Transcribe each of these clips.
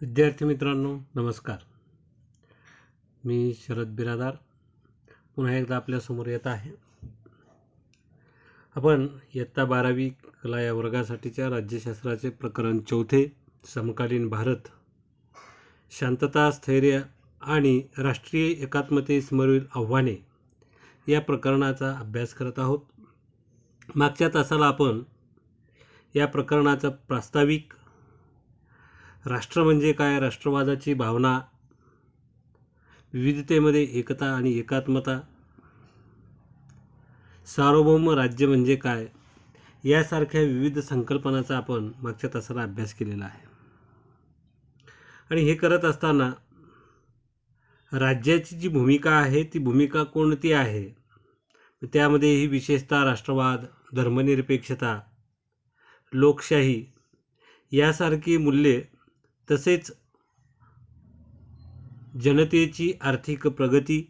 विद्यार्थी मित्रांनो नमस्कार. मी शरद बिरादार पुन्हा एकदा आपल्यासमोर येत आहे. आपण इयत्ता 12वी कला या वर्गासाठीच्या राज्यशास्त्राचे प्रकरण 4 समकालीन भारत, शांतता, स्थैर्य आणि राष्ट्रीय एकात्मतेसमोरील आव्हाने या प्रकरणाचा अभ्यास करत आहोत. मागच्या तासाला आपण या प्रकरणाचा प्रास्ताविक, राष्ट्र म्हणजे काय, राष्ट्रवादाची भावना, विविधतेमध्ये एकता आणि एकात्मता, सार्वभौम राज्य म्हणजे काय यासारख्या विविध संकल्पनांचा आपण मागच्या तासाला अभ्यास केलेला आहे. आणि हे करत असताना राज्याची जी भूमिका आहे ती भूमिका कोणती आहे, त्यामध्ये ही विशेषतः राष्ट्रवाद, धर्मनिरपेक्षता, लोकशाही यासारखी मूल्ये, तसेच जनतेची आर्थिक प्रगती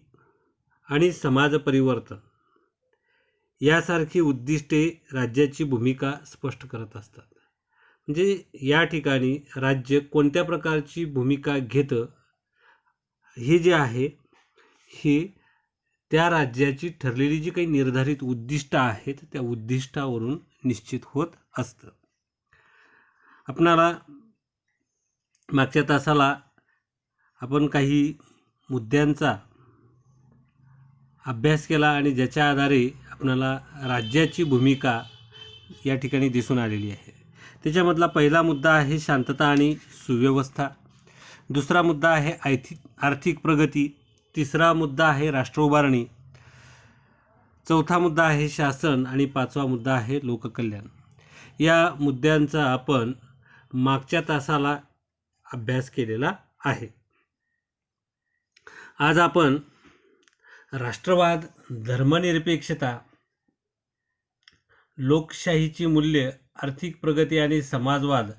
आणि समाज परिवर्तन यासारखी उद्दिष्टे राज्याची भूमिका स्पष्ट करत असतात. म्हणजे या ठिकाणी राज्य कोणत्या प्रकारची भूमिका घेतं हे जे आहे हे त्या राज्याची ठरलेली जी काही निर्धारित उद्दिष्ट आहेत त्या उद्दिष्टावरून निश्चित होत असतं. आपणाला मागच्या तासाला आपण काही मुद्द्यांचा अभ्यास केला आणि ज्याच्या आधारे आपल्याला राज्याची भूमिका या ठिकाणी दिसून आलेली आहे. त्याच्यामधला पहिला मुद्दा आहे शांतता आणि सुव्यवस्था, दुसरा मुद्दा आहे आर्थिक प्रगती, तिसरा मुद्दा आहे राष्ट्र उभारणी, चौथा मुद्दा आहे शासन आणि पाचवा मुद्दा आहे लोककल्याण. या मुद्द्यांचा आपण मागच्या तासाला अभ्यास केलेला आहे. आज आपण राष्ट्रवाद, धर्मनिरपेक्षता, लोकशाहीची मूल्य, आर्थिक प्रगती आणि समाजवाद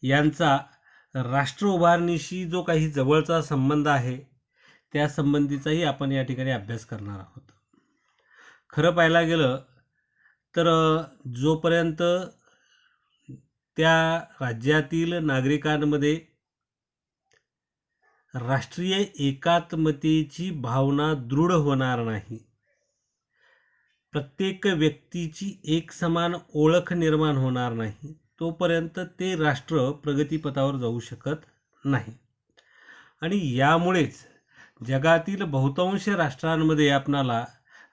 यांचा राष्ट्र उभारणीशी जो काही जवळचा संबंध आहे त्या संबंधीचाही आपण या ठिकाणी अभ्यास करणार आहोत. खरं पाहायला गेलं तर जोपर्यंत त्या राज्यातील नागरिकांमध्ये राष्ट्रीय एकात्मतेची भावना दृढ होणार नाही, प्रत्येक व्यक्तीची एक समान ओळख निर्माण होणार नाही, तोपर्यंत ते राष्ट्र प्रगतीपथावर जाऊ शकत नाही. आणि यामुळेच जगातील बहुतांश राष्ट्रांमध्ये आपणाला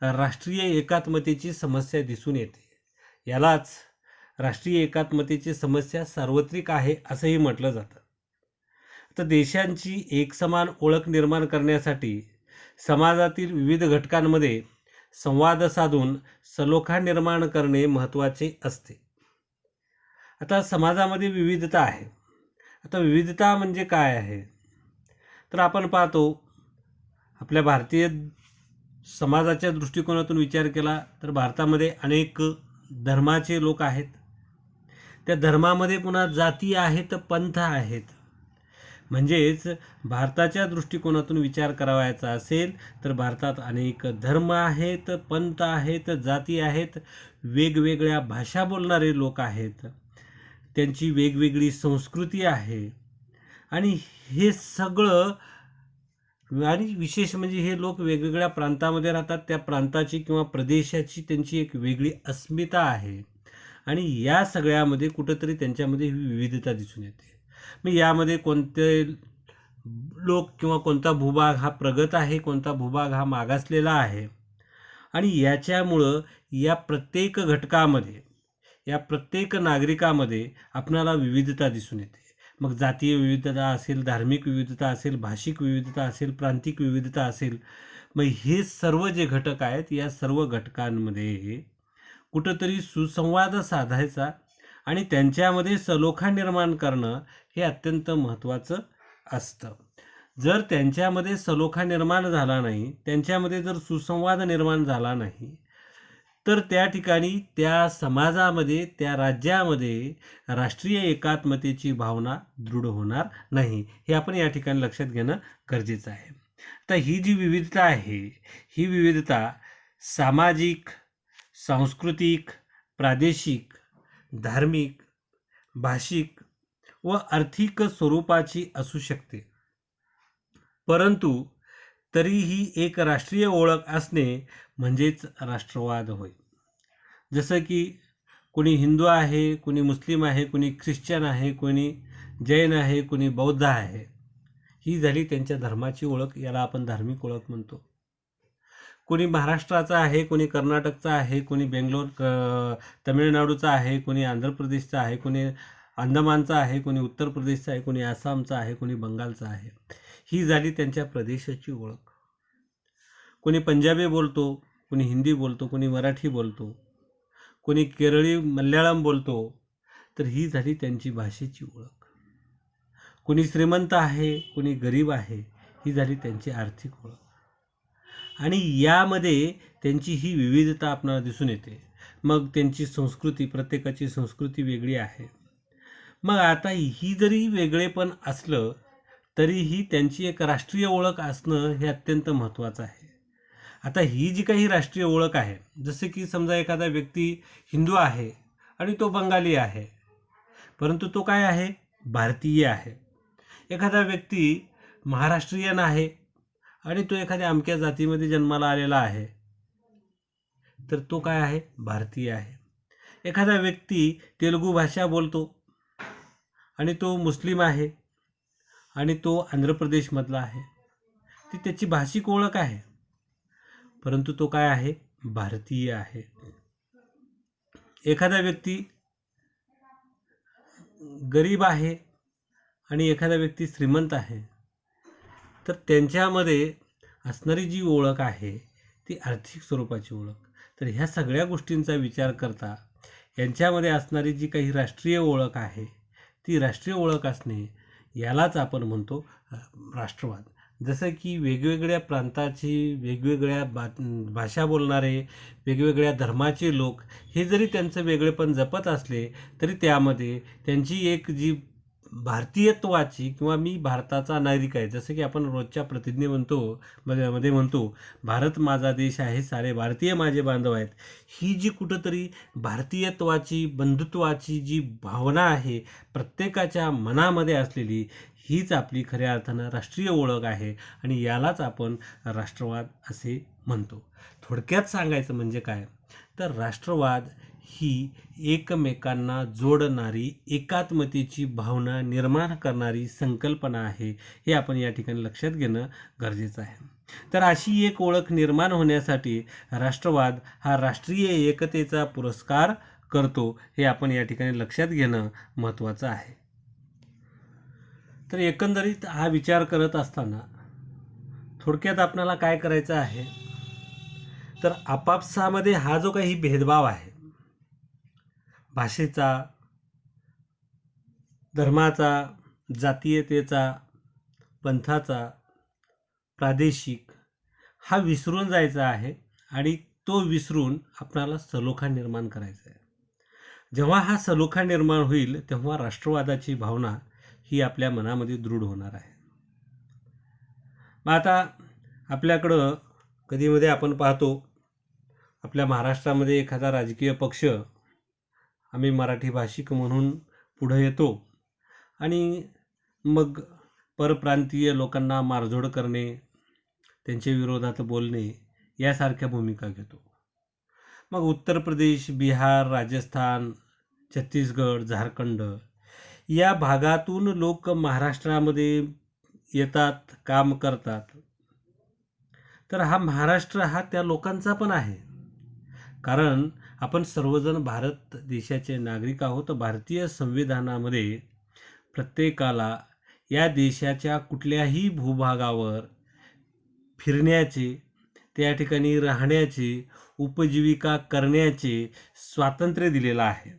राष्ट्रीय एकात्मतेची समस्या दिसून येते. यालाच राष्ट्रीय एकात्मतेची समस्या सार्वत्रिक आहे असंही म्हटलं जातं. तर देशांची एकसमान ओळख निर्माण करण्यासाठी समाजातील विविध घटकांमध्ये संवाद साधून सलोखा निर्माण करणे महत्त्वाचे असते. आता समाजामध्ये विविधता आहे. आता विविधता म्हणजे काय आहे तर आपण पाहतो आपल्या भारतीय समाजाच्या दृष्टिकोनातून विचार केला तर भारतामध्ये अनेक धर्माचे लोक आहेत. त्या धर्मामध्ये पुन्हा जाती आहेत, पंथ आहेत. म्हणजेच भारताच्या दृष्टिकोनातून विचार करावायचा असेल तर भारतात अनेक धर्म आहेत, पंथ आहेत, जाती आहेत, वेगवेगळ्या भाषा बोलणारे लोक आहेत, त्यांची वेगवेगळी संस्कृती आहे. आणि हे सगळं, आणि विशेष म्हणजे हे लोक वेगवेगळ्या प्रांतामध्ये राहतात, त्या प्रांताची किंवा प्रदेशाची त्यांची एक वेगळी अस्मिता आहे. आणि या सगळ्यामध्ये कुठंतरी त्यांच्यामध्ये ही विविधता दिसून येते. मग यामध्ये कोणते लोक किंवा कोणता भूभाग हा प्रगत आहे, कोणता भूभाग हा मागासलेला आहे. आणि याच्यामुळं या प्रत्येक घटकामध्ये, या प्रत्येक नागरिकामध्ये आपणाला विविधता दिसून येते. मग जातीय विविधता असेल, धार्मिक विविधता असेल, भाषिक विविधता असेल, प्रांतिक विविधता असेल. मग हे सर्व जे घटक आहेत या सर्व घटकांमध्ये कुठंतरी सुसंवाद साधायचा आणि त्यांच्यामध्ये सलोखा निर्माण करणं हे अत्यंत महत्त्वाचं असतं. जर त्यांच्यामध्ये सलोखा निर्माण झाला नाही, त्यांच्यामध्ये जर सुसंवाद निर्माण झाला नाही तर त्या ठिकाणी त्या समाजामध्ये, त्या राज्यामध्ये राष्ट्रीय एकात्मतेची भावना दृढ होणार नाही. हे आपण या ठिकाणी लक्षात घेणं गरजेचं आहे. तर ही जी विविधता आहे ही विविधता सामाजिक, सांस्कृतिक, प्रादेशिक, धार्मिक, भाषिक व आर्थिक स्वरूपाची असू शकते, परंतु तरीही एक राष्ट्रीय ओळख असणे म्हणजेच राष्ट्रवाद होय. जसं की कोणी हिंदू आहे, कोणी मुस्लिम आहे, कोणी ख्रिश्चन आहे, कोणी जैन आहे, कोणी बौद्ध आहे. ही झाली त्यांच्या धर्माची ओळख, याला आपण धार्मिक ओळख म्हणतो. कोणी महाराष्ट्राचा आहे, कोणी कर्नाटकचा आहे, कोणी तमिळनाडूचा आहे, कोणी आंध्र प्रदेशचा आहे, कोणी अंदमानचा आहे, कोणी उत्तर प्रदेशचा आहे, कोणी आसामचा आहे, कोणी बंगालचा आहे. ही झाली त्यांच्या प्रदेशाची ओळख. कोणी पंजाबी बोलतो, कोणी हिंदी बोलतो, कोणी मराठी बोलतो, कोणी केरळी मल्याळम बोलतो, तर ही झाली त्यांची भाषेची ओळख. कोणी श्रीमंत आहे, कोणी गरीब आहे, ही झाली त्यांची आर्थिक ओळख. आणि यामध्ये त्यांची ही विविधता आपल्याला दिसून येते. मग त्यांची संस्कृती, प्रत्येकाची संस्कृती वेगळी आहे. मग आता ही जरी वेगळेपण असलं तरीही त्यांची एक राष्ट्रीय ओळख असणं हे अत्यंत महत्त्वाचं आहे. आता ही जी काही राष्ट्रीय ओळख आहे, जसे की समजा एखादा व्यक्ती हिंदू आहे आणि तो बंगाली आहे, परंतु तो काय आहे? भारतीय आहे. एखादा व्यक्ती महाराष्ट्रीयन आहे आणि तो एखाद्या अमक्या जातीमध्ये जन्माला आलेला आहे, तर तो काय आहे? भारतीय आहे. एखादा व्यक्ती तेलुगू भाषा बोलतो आणि तो मुस्लिम आहे आणि तो आंध्र प्रदेशमधला आहे, ती त्याची भाषिक ओळख आहे, परंतु तो काय आहे? भारतीय आहे. एखादा व्यक्ती गरीब आहे आणि एखादा व्यक्ती श्रीमंत आहे, तर त्यांच्यामध्ये असणारी जी ओळख आहे ती आर्थिक स्वरूपाची ओळख. तर ह्या सगळ्या गोष्टींचा विचार करता यांच्यामध्ये असणारी जी काही राष्ट्रीय ओळख आहे ती राष्ट्रीय ओळख असणे, यालाच आपण म्हणतो राष्ट्रवाद. जसं की वेगवेगळ्या प्रांताची, वेगवेगळ्या भाषा बोलणारे, वेगवेगळ्या धर्माचे लोक हे जरी त्यांचं वेगळेपण जपत असले तरी त्यामध्ये त्यांची एक जी भारतीयत्वाची किंवा मी भारताचा नागरिक आहे, जसं की आपण रोजच्या प्रतिज्ञे मध्ये म्हणतो, भारत माझा देश आहे, सारे भारतीय माझे बांधव आहेत. ही जी कुठंतरी भारतीयत्वाची, बंधुत्वाची जी भावना आहे प्रत्येकाच्या मनामध्ये असलेली, हीच आपली खऱ्या अर्थानं राष्ट्रीय ओळख आहे आणि यालाच आपण राष्ट्रवाद असे म्हणतो. थोडक्यात सांगायचं म्हणजे काय, तर राष्ट्रवाद ही एकमेकांना जोडणारी, एकात्मतेची भावना निर्माण करणारी संकल्पना आहे, हे आपण या ठिकाणी लक्षात घेणं गरजेचं आहे. तर अशी एक ओळख निर्माण होण्यासाठी राष्ट्रवाद हा राष्ट्रीय एकतेचा पुरस्कार करतो, हे आपण या ठिकाणी लक्षात घेणं महत्त्वाचं आहे. तर एकंदरीत हा विचार करत असताना थोडक्यात आपल्याला काय करायचं आहे, तर आपापसामध्ये हा जो काही भेदभाव आहे, भाषेचा, धर्माचा, जातीयतेचा, पंथाचा, प्रादेशिक, हा विसरून जायचा आहे आणि तो विसरून आपल्याला सलोखा निर्माण करायचा आहे. जेव्हा हा सलोखा निर्माण होईल तेव्हा राष्ट्रवादाची भावना ही आपल्या मनामध्ये दृढ होणार आहे. मग आता आपल्याकडं कधीमध्ये आपण पाहतो, आपल्या महाराष्ट्रामध्ये एखादा राजकीय पक्ष आम्ही मराठी भाषिक म्हणून पुढं येतो आणि मग परप्रांतीय लोकांना मारझोड करणे, त्यांच्या विरोधात बोलणे यासारख्या भूमिका घेतो. मग उत्तर प्रदेश, बिहार, राजस्थान, छत्तीसगड, झारखंड या भागातून लोक महाराष्ट्रामध्ये येतात, काम करतात. तर हा महाराष्ट्र हा त्या लोकांचा पण आहे, कारण आपण सर्वजण भारत देशाचे नागरिक आहोत. भारतीय संविधानामध्ये प्रत्येकाला या देशाच्या कुठल्याही भूभागावर फिरण्याचे, त्या ठिकाणी राहण्याचे, उपजीविका करण्याचे स्वातंत्र्य दिलेलं आहे.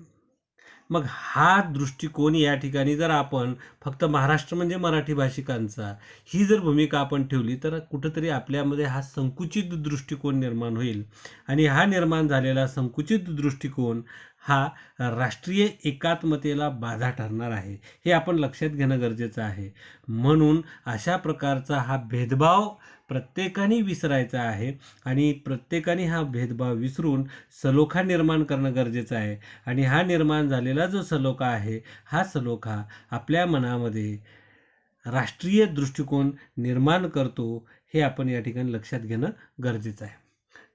मग हा दृष्टिकोन या ठिकाणी जर आपण फक्त महाराष्ट्र म्हणजे मराठी भाषिकांचा ही जर भूमिका आपण ठेवली तर कुठंतरी आपल्यामध्ये हा संकुचित दृष्टिकोन निर्माण होईल आणि हा निर्माण झालेला संकुचित दृष्टिकोन हा राष्ट्रीय एकात्मतेला बाधा ठरणार आहे, हे आपण लक्षात घेणं गरजेचं आहे. म्हणून अशा प्रकारचा हा भेदभाव प्रत्येकाने विसरायचा आहे आणि प्रत्येकाने हा भेदभाव विसरून सलोखा निर्माण करणं गरजेचं आहे. आणि हा निर्माण झालेला जो सलोखा आहे, हा सलोखा आपल्या मनामध्ये राष्ट्रीय दृष्टिकोन निर्माण करतो, हे आपण या ठिकाणी लक्षात घेणं गरजेचं आहे.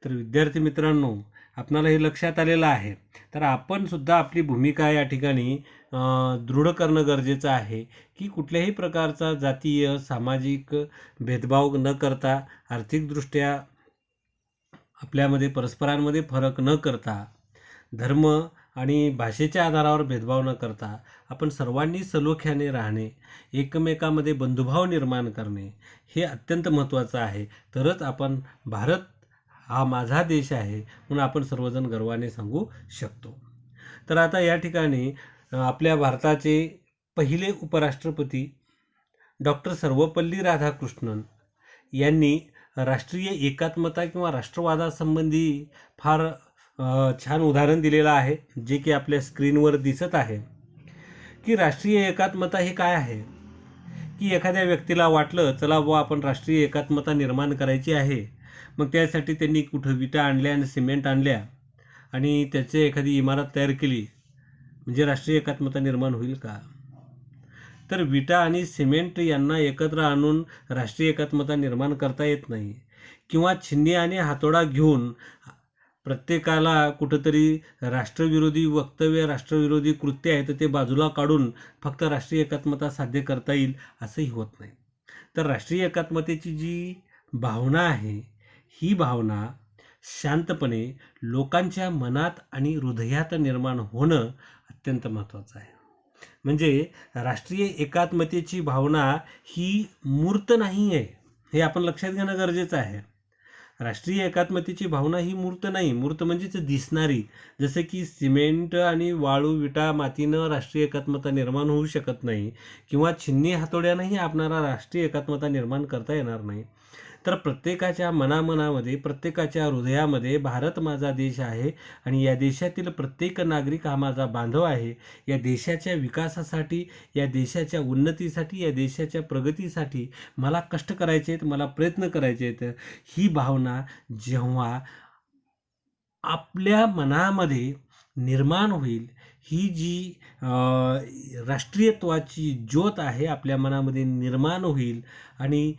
तर विद्यार्थी मित्रांनो, आपणाला हे लक्षात आलेलं आहे. तर आपण सुद्धा आपली भूमिका या ठिकाणी दृढ करणं गरजेचं आहे, की कुठल्याही प्रकारचा जातीय सामाजिक भेदभाव न करता, आर्थिकदृष्ट्या आपल्यामध्ये परस्परांमध्ये फरक न करता, धर्म आणि भाषेच्या आधारावर भेदभाव न करता आपण सर्वांनी सलोख्याने राहणे, एकमेकांमध्ये बंधुभाव निर्माण करणे हे अत्यंत महत्त्वाचं आहे. तरच आपण भारत हा माझा देश आहे म्हणून आपण सर्वजण गर्वाने सांगू शकतो. तर आता या ठिकाणी आपल्या भारताचे पहिले उपराष्ट्रपती डॉक्टर सर्वपल्ली राधाकृष्णन यांनी राष्ट्रीय एकात्मता किंवा राष्ट्रवादासंबंधी फार छान उदाहरण दिलेलं आहे, जे की आपल्या स्क्रीनवर दिसत आहे. की राष्ट्रीय एकात्मता हे काय आहे, की एखाद्या व्यक्तीला वाटलं चला बुवा आपण राष्ट्रीय एकात्मता निर्माण करायची आहे, मग त्यासाठी त्यांनी कुठं विटा आणल्या आणि सिमेंट आणल्या आणि त्याचे एखादी इमारत तयार केली, म्हणजे राष्ट्रीय एकात्मता निर्माण होईल का? तर विटा आणि सिमेंट यांना एकत्र आणून राष्ट्रीय एकात्मता निर्माण करता येत नाही. किंवा छिन्नी आणि हातोडा घेऊन प्रत्येकाला कुठंतरी राष्ट्रविरोधी वक्तव्य, राष्ट्रविरोधी कृत्य आहे तर ते बाजूला काढून फक्त राष्ट्रीय एकात्मता साध्य करता येईल असंही होत नाही. तर राष्ट्रीय एकात्मतेची जी भावना आहे, ही भावना शांतपणे लोकांच्या मनात आणि हृदयात निर्माण होणं अत्यंत महत्त्वाचं आहे. म्हणजे राष्ट्रीय एकात्मतेची भावना ही मूर्त नाही आहे, हे आपण लक्षात घेणं गरजेचं आहे. राष्ट्रीय एकात्मतेची भावना ही मूर्त नाही, मूर्त म्हणजेच दिसणारी. जसं की सिमेंट आणि वाळू, विटा, मातीनं राष्ट्रीय एकात्मता निर्माण होऊ शकत नाही किंवा छिन्नी हातोड्यानंही आपणाला राष्ट्रीय एकात्मता निर्माण करता येणार नाही. तर प्रत्येकाच्या मनामध्ये, प्रत्येकाच्या हृदयामध्ये भारत माझा देश आहे आणि या देशातील प्रत्येक नागरिक हा माझा बांधव आहे. या देशाच्या विकासासाठी, या देशाच्या उन्नतीसाठी, या देशाच्या प्रगतीसाठी मला कष्ट करायचे आहेत, मला प्रयत्न करायचे आहेत. ही भावना जेव्हा आपल्या मनामध्ये निर्माण होईल, ही जी राष्ट्रीयत्वाची ज्योत आहे आपल्या मनामध्ये निर्माण होईल आणि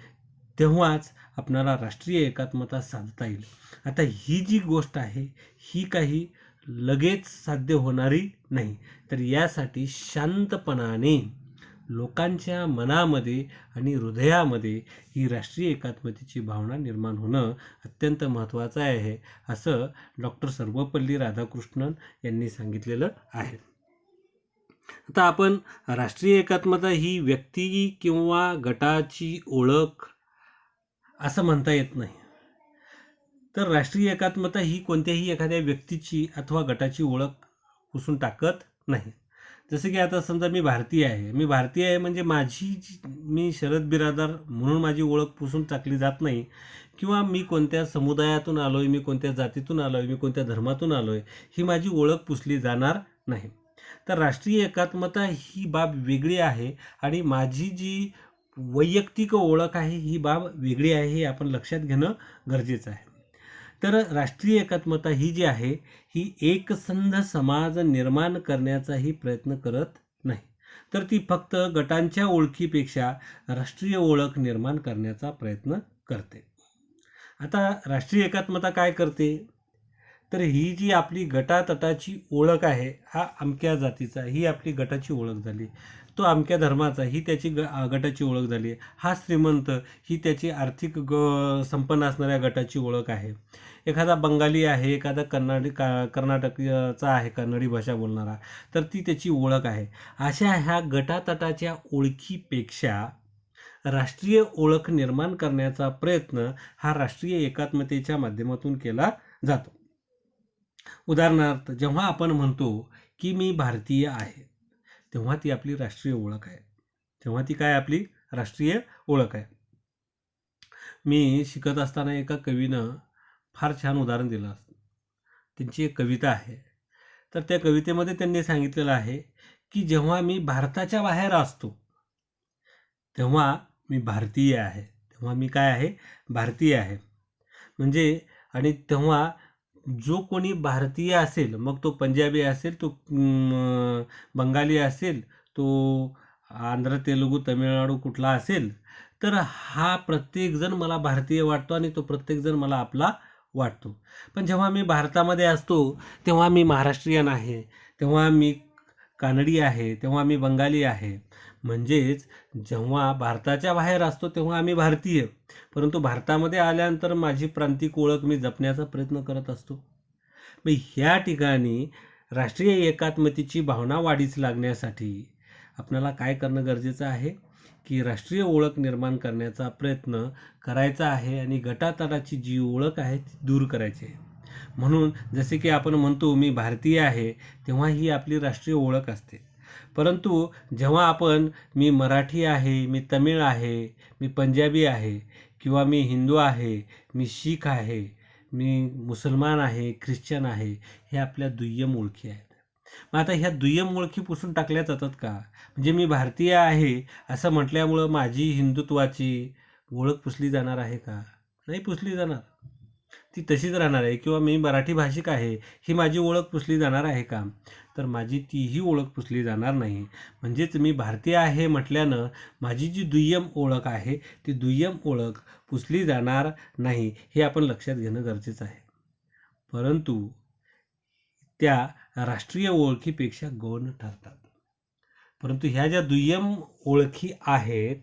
तेव्हाच आपणाला राष्ट्रीय एकात्मता साधता येईल. आता ही जी गोष्ट आहे, ही काही लगेच साध्य होणारी नाही. तर यासाठी शांतपणाने लोकांच्या मनामध्ये आणि हृदयामध्ये ही राष्ट्रीय एकात्मतेची भावना निर्माण होणं अत्यंत महत्त्वाचं आहे, असं डॉक्टर सर्वपल्ली राधाकृष्णन यांनी सांगितलेलं आहे. आता आपण राष्ट्रीय एकात्मता ही व्यक्ती किंवा गटाची ओळख असं म्हणता येत नाही. तर राष्ट्रीय एकात्मता ही कोणत्याही एखाद्या व्यक्तीची अथवा गटाची ओळख पुसून टाकत नाही. जसं की आता समजा मी भारतीय आहे म्हणजे मी शरद बिरादार म्हणून माझी ओळख पुसून टाकली जात नाही. किंवा मी कोणत्या समुदायातून आलो आहे, मी कोणत्या जातीतून आलो आहे, मी कोणत्या धर्मातून आलो आहे, ही माझी ओळख पुसली जाणार नाही. तर राष्ट्रीय एकात्मता ही बाब वेगळी आहे आणि माझी जी वैयक्तिक ओळख आहे ही बाब वेगळी आहे, हे आपण लक्षात घेणं गरजेचं आहे. तर राष्ट्रीय एकात्मता ही जी आहे, ही एकसंध समाज निर्माण करण्याचाही प्रयत्न करत नाही, तर ती फक्त गटांच्या ओळखीपेक्षा राष्ट्रीय ओळख निर्माण करण्याचा प्रयत्न करते. आता राष्ट्रीय एकात्मता काय करते, तर ही जी आपली गटातटाची ओळख आहे, हा अमक्या जातीचा, ही आपली गटाची ओळख झाली. तो अमक्या धर्माचा, ही त्याची गटाची ओळख झाली. हा श्रीमंत, ही त्याची आर्थिक संपन्न असणाऱ्या गटाची ओळख आहे. एखादा बंगाली आहे, एखादा कर्नाटकचा आहे, कन्नडी भाषा बोलणारा, तर ती त्याची ओळख आहे. अशा ह्या गटातटाच्या ओळखीपेक्षा राष्ट्रीय ओळख निर्माण करण्याचा प्रयत्न हा राष्ट्रीय एकात्मतेच्या माध्यमातून केला जातो. उदाहरणार्थ, जेव्हा आपण म्हणतो की मी भारतीय आहे, तेव्हा ती आपली राष्ट्रीय ओळख आहे. तेव्हा ती काय आपली राष्ट्रीय ओळख आहे. मी शिकत असताना एका कवीनं फार छान उदाहरण दिलं असतं. त्यांची एक कविता आहे. तर त्या कवितेमध्ये त्यांनी सांगितलेलं आहे की जेव्हा मी भारताच्या बाहेर असतो तेव्हा मी भारतीय आहे, तेव्हा मी काय आहे, भारतीय आहे. म्हणजे आणि तेव्हा जो कोणी भारतीय असेल, मग तो पंजाबी असेल, तो बंगाली असेल, तो आंध्र, तेलुगू, तमिळनाडू कुठला असेल, तर हा प्रत्येकजण मला भारतीय वाटतो आणि तो प्रत्येकजण मला आपला वाटतो. पण जेव्हा मी भारतामध्ये असतो तेव्हा मी महाराष्ट्रीयन आहे, तेव्हा मी कानडी आहे, तेव्हा मी बंगाली आहे. म्हणजेच जेव्हा भारताच्या बाहेर असतो तेव्हा आम्ही भारतीय, परंतु भारतामध्ये आल्यानंतर माझी प्रांतिक ओळख मी जपण्याचा प्रयत्न करत असतो. मग ह्या ठिकाणी राष्ट्रीय एकात्मतेची भावना वाढीस लागण्यासाठी आपल्याला काय करणं गरजेचं आहे की राष्ट्रीय ओळख निर्माण करण्याचा प्रयत्न करायचा आहे आणि गटातटाची जी ओळख आहे ती दूर करायची आहे. म्हणून जसे की आपण म्हणतो मी भारतीय आहे, तेव्हा ही आपली राष्ट्रीय ओळख असते. परंतु जेव्हा आपण मी मराठी आहे, मी तमिळ आहे, मी पंजाबी आहे किंवा मी हिंदू आहे, मी शीख आहे, मी मुसलमान आहे, ख्रिश्चन आहे, हे आपल्या दुय्यम ओळखी आहेत. मग आता ह्या दुय्यम ओळखी पुसून टाकल्या जातात का? म्हणजे मी भारतीय आहे असं म्हटल्यामुळं माझी हिंदुत्वाची ओळख पुसली जाणार आहे का? नाही पुसली जाणार, ती तशीच राहणार आहे. किंवा मी मराठी भाषिक आहे ही माझी ओळख पुसली जाणार आहे का? तर माझी तीही ओळख पुसली जाणार नाही. म्हणजेच मी भारतीय आहे म्हटल्यानं माझी जी दुय्यम ओळख आहे ती दुय्यम ओळख पुसली जाणार नाही, हे आपण लक्षात घेणं गरजेचं आहे. परंतु त्या राष्ट्रीय ओळखीपेक्षा गौण ठरतात. परंतु ह्या ज्या दुय्यम ओळखी आहेत,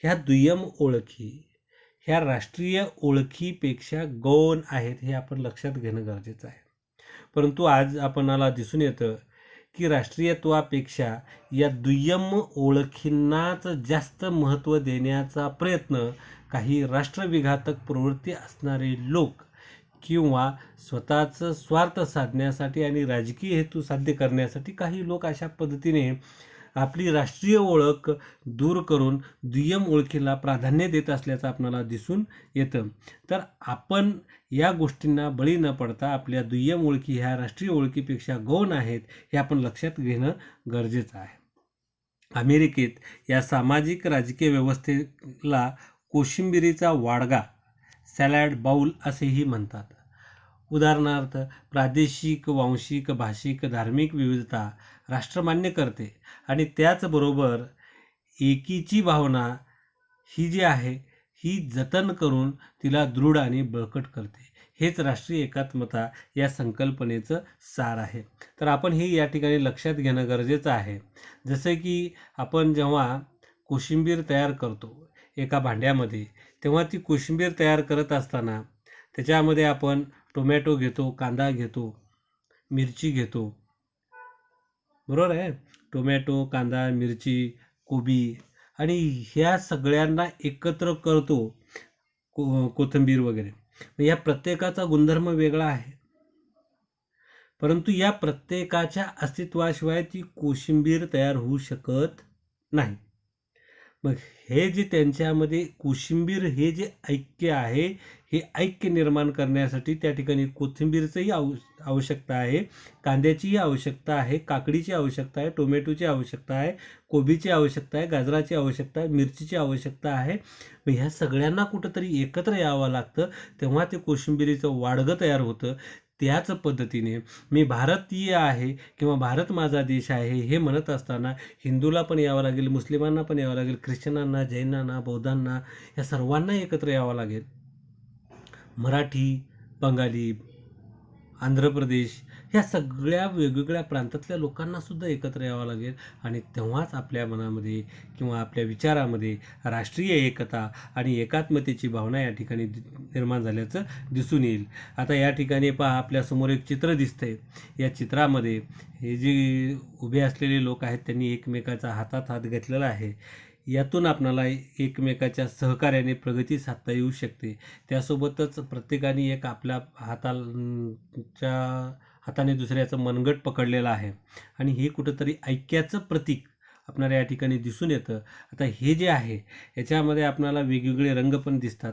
ह्या दुय्यम ओळखी ह्या राष्ट्रीय ओळखीपेक्षा गौण आहेत, हे आपण लक्षात घेणं गरजेचं आहे. परंतु आज आपणाला दिसून येतं की राष्ट्रीयत्वापेक्षा या दुय्यम ओळखींनाच जास्त महत्त्व देण्याचा प्रयत्न काही राष्ट्रविघातक प्रवृत्ती असणारे लोक किंवा स्वतःचं स्वार्थ साधण्यासाठी आणि राजकीय हेतू साध्य करण्यासाठी काही लोक अशा पद्धतीने आपली राष्ट्रीय ओळख दूर करून दुय्यम ओळखीला प्राधान्य देत असल्याचं आपल्याला दिसून येतं. तर आपण या गोष्टींना बळी न पडता आपल्या दुय्यम ओळखी ह्या राष्ट्रीय ओळखीपेक्षा गौण आहेत, हे आपण लक्षात घेणं गरजेचं आहे. अमेरिकेत या सामाजिक राजकीय व्यवस्थेला कोशिंबिरीचा वाडगा, सॅलॅड बाउल असेही म्हणतात. उदाहरणार्थ प्रादेशिक, वांशिक, भाषिक, धार्मिक विविधता राष्ट्रमान्य करते आणि त्याचबरोबर एकीची भावना ही जी आहे ही जतन करून तिला दृढ आणि बळकट करते. हेच राष्ट्रीय एकात्मता या संकल्पनेचं सार आहे. तर आपण हे या ठिकाणी लक्षात घेणं गरजेचं आहे. जसं की आपण जेव्हा कोशिंबीर तयार करतो एका भांड्यामध्ये, तेव्हा ती कोशिंबीर तयार करत असताना त्याच्यामध्ये आपण टोमॅटो घेतो, कांदा घेतो, मिरची घेतो, बरोबर आहे. टोमॅटो, कांदा, मिरची, कोबी आणि ह्या सगळ्यांना एकत्र करतो, कोथिंबीर वगैरे. या प्रत्येकाचा गुणधर्म वेगळा आहे, परंतु या प्रत्येकाच्या अस्तित्वाशिवाय ती कोशिंबीर तयार होऊ शकत नाही. मग हे जे त्यांच्यामध्ये कोशिंबीर हे जे ऐक्य आहे, हे ऐक्य निर्माण करण्यासाठी त्या ठिकाणी कोथिंबीरचंही आवश्यकता आहे, कांद्याचीही आवश्यकता आहे, काकडीची आवश्यकता आहे, टोमॅटोची आवश्यकता आहे, कोबीची आवश्यकता आहे, गाजराची आवश्यकता आहे, मिरचीची आवश्यकता आहे. मग ह्या सगळ्यांना कुठंतरी एकत्र यावं लागतं, तेव्हा ते कोशिंबिरीचं वाडगं तयार होतं. त्याच पद्धतीने मी भारतीय आहे किंवा भारत माझा देश आहे हे म्हणत असताना हिंदूला पण यावं लागेल, मुस्लिमांना पण यावं लागेल, ख्रिश्चनांना, जैनांना, बौद्धांना, या सर्वांना एकत्र यावं लागेल. मराठी, बंगाली, आंध्र प्रदेश ह्या सगळ्या वेगवेगळ्या प्रांतातल्या लोकांनासुद्धा एकत्र यावं लागेल आणि तेव्हाच आपल्या मनामध्ये किंवा आपल्या विचारामध्ये राष्ट्रीय एकता आणि एकात्मतेची भावना या ठिकाणी निर्माण झाल्याचं दिसून येईल. आता या ठिकाणी पहा, आपल्यासमोर एक चित्र दिसतंय. या चित्रामध्ये हे जे उभे असलेले लोक आहेत त्यांनी एकमेकाचा हातात हात घेतलेला आहे. यातून आपणाला एकमेकाच्या सहकार्याने प्रगती साधता येऊ शकते. त्यासोबतच प्रत्येकाने एक आपल्या हाताने दुसऱ्याचं मनगट पकडलेलं आहे आणि हे कुठंतरी ऐक्याचं प्रतीक आपल्याला या ठिकाणी दिसून येतं. आता हे जे आहे याच्यामध्ये आपल्याला वेगवेगळे रंग पण दिसतात,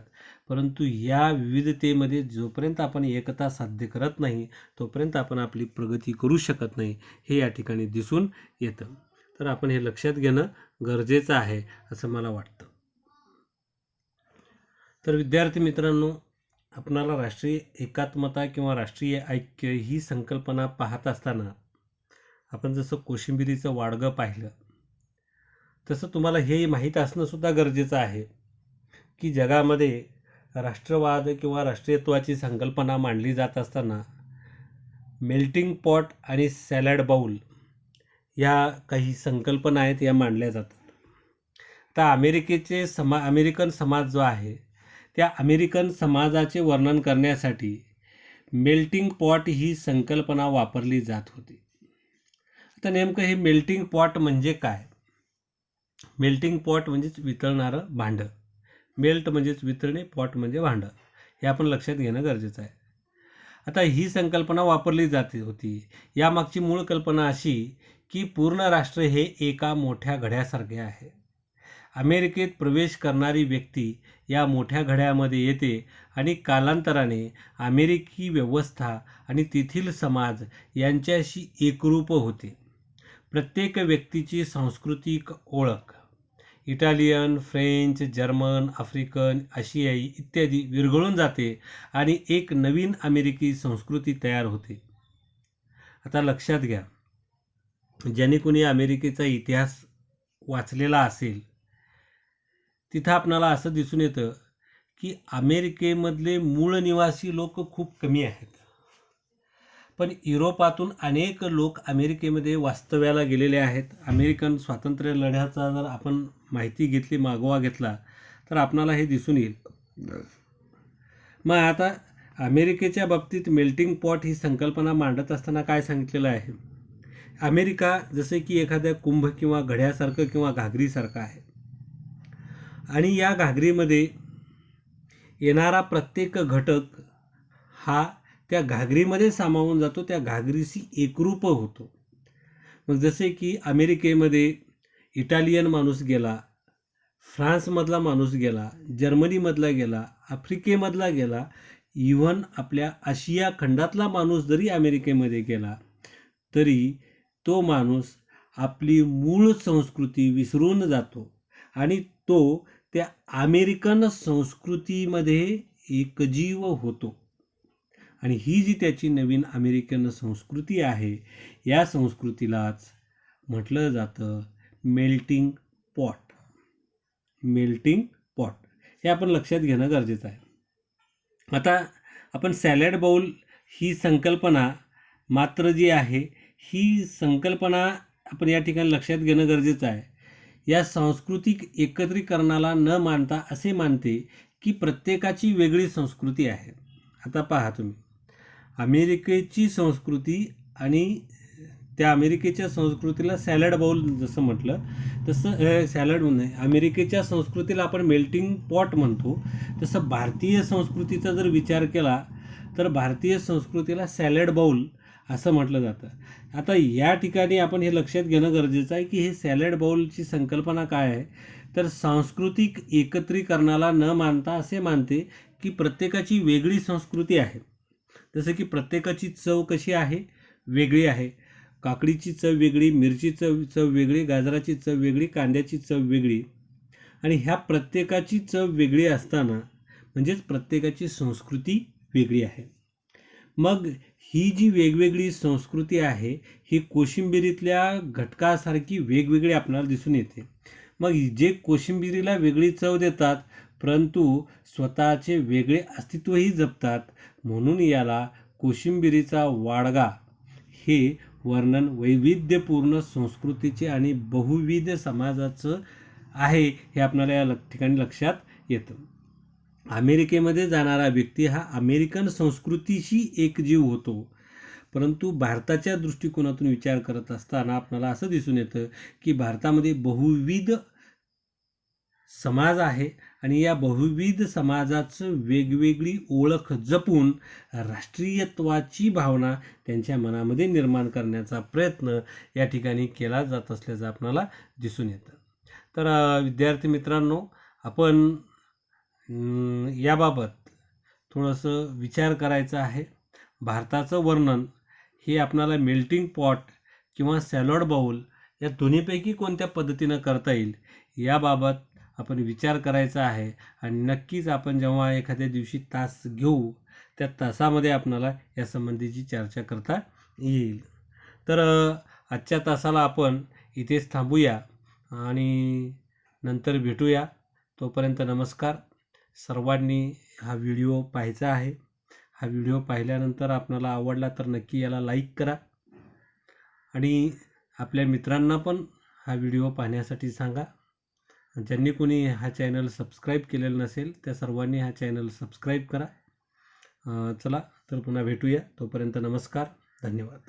परंतु या विविधतेमध्ये जोपर्यंत आपण एकता साध्य करत नाही तोपर्यंत आपण आपली प्रगती करू शकत नाही, हे या ठिकाणी दिसून येतं. तर आपण हे लक्षात घेणं गरजेचं आहे असं मला वाटतं. तर विद्यार्थी मित्रांनो, आपणाला राष्ट्रीय एकात्मता किंवा राष्ट्रीय ऐक्य ही संकल्पना पाहत असताना आपण जसं कोशिंबिरीचं वाडगं पाहिलं, तसं तुम्हाला हे माहीत असणं सुद्धा गरजेचं आहे की जगामध्ये राष्ट्रवाद किंवा राष्ट्रीयत्वाची संकल्पना मांडली जात असताना मेल्टिंग पॉट आणि सॅलड बाउल या काही संकल्पना आहेत या मांडल्या जातात. आता अमेरिकन समाज जो आहे त्या अमेरिकन समाजाचे वर्णन करण्यासाठी मेल्टिंग पॉट ही संकल्पना वापरली जात होती. आता नेमकं हे मेल्टिंग पॉट म्हणजे काय? मेल्टिंग पॉट म्हणजेच वितळणारं भांडं. मेल्ट म्हणजेच वितळणे, पॉट म्हणजे भांडं. हे आपण लक्षात घेणं गरजेचं आहे. आता ही संकल्पना वापरली जाते होती. यामागची मूळ कल्पना अशी की पूर्ण राष्ट्र हे एका मोठ्या घड्यासारखे आहे. अमेरिकेत प्रवेश करणारी व्यक्ती या मोठ्या घड्यामध्ये येते आणि कालांतराने अमेरिकी व्यवस्था आणि तेथील समाज यांच्याशी एकरूप होते. प्रत्येक व्यक्तीची सांस्कृतिक ओळख इटालियन, फ्रेंच, जर्मन, आफ्रिकन, आशियाई इत्यादी विरघळून जाते आणि एक नवीन अमेरिकी संस्कृती तयार होते. आता लक्षात घ्या, ज्याने कोणी अमेरिकेचा इतिहास वाचलेला असेल तिथं आपणाला असं दिसून येतं की अमेरिकेमधले मूळ निवासी लोक खूप कमी आहेत, पण युरोपातून अनेक लोक अमेरिकेमध्ये वास्तव्याला गेलेले आहेत. अमेरिकन स्वातंत्र्य लढ्याचा जर आपण माहिती घेतली, मागोवा घेतला तर आपणाला हे दिसून येईल. मग आता अमेरिकेच्या बाबतीत मेल्टिंग पॉट ही संकल्पना मांडत असताना काय सांगितलेलं आहे? अमेरिका जसे की एखाद्या कुंभ किंवा घड्यासारखं किंवा घागरीसारखं आहे आणि या घागरीमध्ये येणारा प्रत्येक घटक हा त्या घागरीमध्ये सामावून जातो, त्या घागरीशी एकरूप होतो. मग जसे की अमेरिकेमध्ये इटालियन माणूस गेला, फ्रान्समधला माणूस गेला, जर्मनीमधला गेला, आफ्रिकेमधला गेला, इव्हन आपल्या आशिया खंडातला माणूस जरी अमेरिकेमध्ये गेला तरी तो माणूस आपली मूळ संस्कृती विसरून जातो आणि तो त्या अमेरिकन संस्कृतीमध्ये एकजीव होतो. आणि ही जी त्याची नवीन अमेरिकन संस्कृती आहे या संस्कृतीलाच म्हटलं जातं मेल्टिंग पॉट. मेल्टिंग पॉट हे आपण लक्षात घेणं गरजेचं आहे. आता आपण सॅलड बाउल ही संकल्पना मात्र जी आहे ही संकल्पना आपण या ठिकाणी लक्षात घेणं गरजेचं आहे. या सांस्कृतिक एकत्रीकरणाला न मानता असे मानते की प्रत्येकाची वेगळी संस्कृती आहे. आता पहा तुम्ही, अमेरिकेची संस्कृती आणि त्या अमेरिकेच्या संस्कृतीला सॅलड बाउल जसं म्हटलं तसं सॅलड नाही, अमेरिकेच्या संस्कृतीला आपण मेल्टिंग पॉट म्हणतो, तसं भारतीय संस्कृतीचा जर विचार केला तर भारतीय संस्कृतीला सॅलड बाउल असं म्हटलं जातं. आता या ठिकाणी आपण हे लक्षात घेणं गरजेचं आहे की हे सॅलड बाउलची संकल्पना काय आहे, तर सांस्कृतिक एकत्रीकरणाला न मानता असे मानते की प्रत्येकाची वेगळी संस्कृती आहे. जसं की प्रत्येकाची चव कशी आहे, वेगळी आहे. काकडीची चव वेगळी, मिरची चव वेगळी, गाजराची चव वेगळी, कांद्याची चव वेगळी. आणि ह्या प्रत्येकाची चव वेगळी असताना म्हणजेच प्रत्येकाची संस्कृती वेगळी आहे. मग ही जी वेगवेगळी संस्कृती आहे ही कोशिंबिरीतल्या घटकासारखी वेगवेगळी आपल्याला दिसून येते. मग जे कोशिंबिरीला वेगळी चव देतात परंतु स्वतःचे वेगळे अस्तित्वही जपतात, म्हणून याला कोशिंबिरीचा वाडगा हे वर्णन वैविध्यपूर्ण संस्कृतीचे आणि बहुविध समाजाचं आहे हे आपल्याला या ठिकाणी लक्षात येतं. अमेरिकेमध्ये जाणारा व्यक्ती हा अमेरिकन संस्कृतीशी एकजीव होतो, परंतु भारताच्या दृष्टिकोनातून विचार करत असताना आपल्याला असं दिसून येतं की भारतामध्ये बहुविध समाज आहे आणि या बहुविध समाजाचं वेगवेगळी ओळख जपून राष्ट्रीयत्वाची भावना त्यांच्या मनामध्ये निर्माण करण्याचा प्रयत्न या ठिकाणी केला जात असल्याचं आपणाला दिसून येतं. तर विद्यार्थी मित्रांनो, आपण याबाबत थोडंसं विचार करायचा आहे. भारताचं वर्णन हे आपणाला मेल्टिंग पॉट किंवा सॅलड बाउल या दोन्हीपैकी कोणत्या पद्धतीनं करता येईल याबाबत आपण विचार करायचा आहे. आणि नक्कीच आपण जेव्हा एखाद्या दिवशी तास घेऊ त्या तासामध्ये आपणाला या संबंधीची चर्चा करता येईल. तर आजच्या तासाला आपण इथेच थांबूया आणि नंतर भेटूया. तोपर्यंत नमस्कार. सर्वांनी हा व्हिडिओ पाहायचा आहे. हा व्हिडिओ पाहिल्यानंतर आपणाला आवडला तर नक्की याला लाईक करा आणि आपल्या मित्रांना पण हा व्हिडिओ पाहण्यासाठी सांगा. ज्यांनी कोणी हा चॅनल सबस्क्राईब केलेला नसेल त्या सर्वांनी हा चॅनल सबस्क्राईब करा. चला तर पुन्हा भेटूया. तोपर्यंत नमस्कार. धन्यवाद.